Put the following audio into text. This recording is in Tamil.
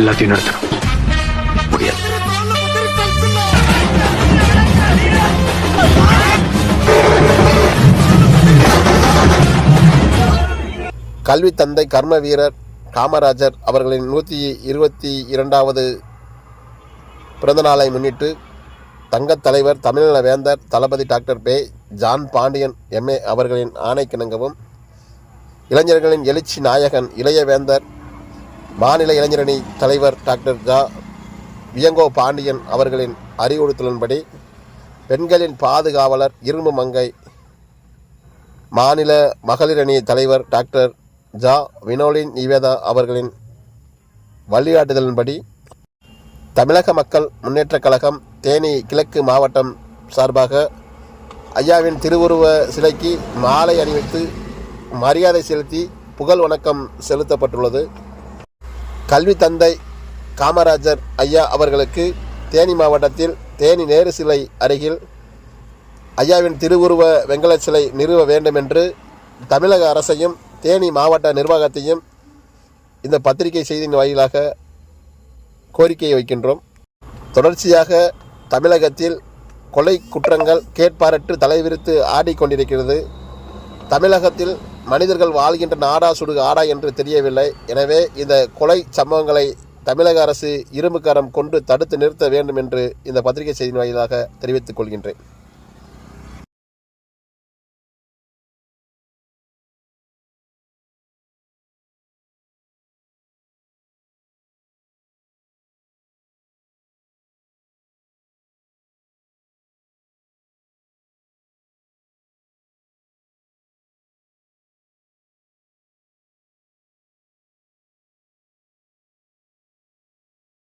எல்லாத்தையும் நடத்தணும். முடியாது. கல்வி தந்தை கர்ம வீரர் காமராஜர் அவர்களின் 122வது பிறந்த நாளை முன்னிட்டு தங்கத் தலைவர் தமிழ்நல வேந்தர் தளபதி டாக்டர் பே. ஜான் பாண்டியன் எம்ஏ அவர்களின் ஆணைக்கிணங்கவும், இளைஞர்களின் எழுச்சி நாயகன் இளைய வேந்தர் மாநில இளைஞரணி தலைவர் டாக்டர் ஜா. வியங்கோ பாண்டியன் அவர்களின் அறிவுறுத்தலின்படி பெண்களின் பாதுகாவலர் இரும்பு மங்கை மாநில மகளிர் அணி தலைவர் டாக்டர் ஜா. வினோலின் நிவேதா அவர்களின் வழிகாட்டுதலின்படி தமிழக மக்கள் முன்னேற்றக் கழகம் தேனி கிழக்கு மாவட்டம் சார்பாக ஐயாவின் திருவுருவ சிலைக்கு மாலை அணிவித்து மரியாதை செலுத்தி புகழ் வணக்கம் செலுத்தப்பட்டுள்ளது. கல்வி தந்தை காமராஜர் ஐயா அவர்களுக்கு தேனி மாவட்டத்தில் தேனி நேரு சிலை அருகில் ஐயாவின் திருவுருவ வெங்கல சிலை நிறுவ வேண்டும் என்று தமிழக அரசையும் தேனி மாவட்ட நிர்வாகத்தையும் இந்த பத்திரிகை செய்தியின் வாயிலாக கோரிக்கையை வைக்கின்றோம். தொடர்ச்சியாக தமிழகத்தில் கொலை குற்றங்கள் கேட்பாரற்று தலைவிரித்து ஆடிக்கொண்டிருக்கிறது. தமிழகத்தில் மனிதர்கள் வாழ்கின்ற நாடா சுடு ஆடா என்று தெரியவில்லை. எனவே இந்த கொலை சம்பவங்களை தமிழக அரசு இரும்புக்கரம் கொண்டு தடுத்து நிறுத்த வேண்டும் என்று இந்த பத்திரிகை செய்தியின் வாயிலாக தெரிவித்துக் கொள்கின்றேன்.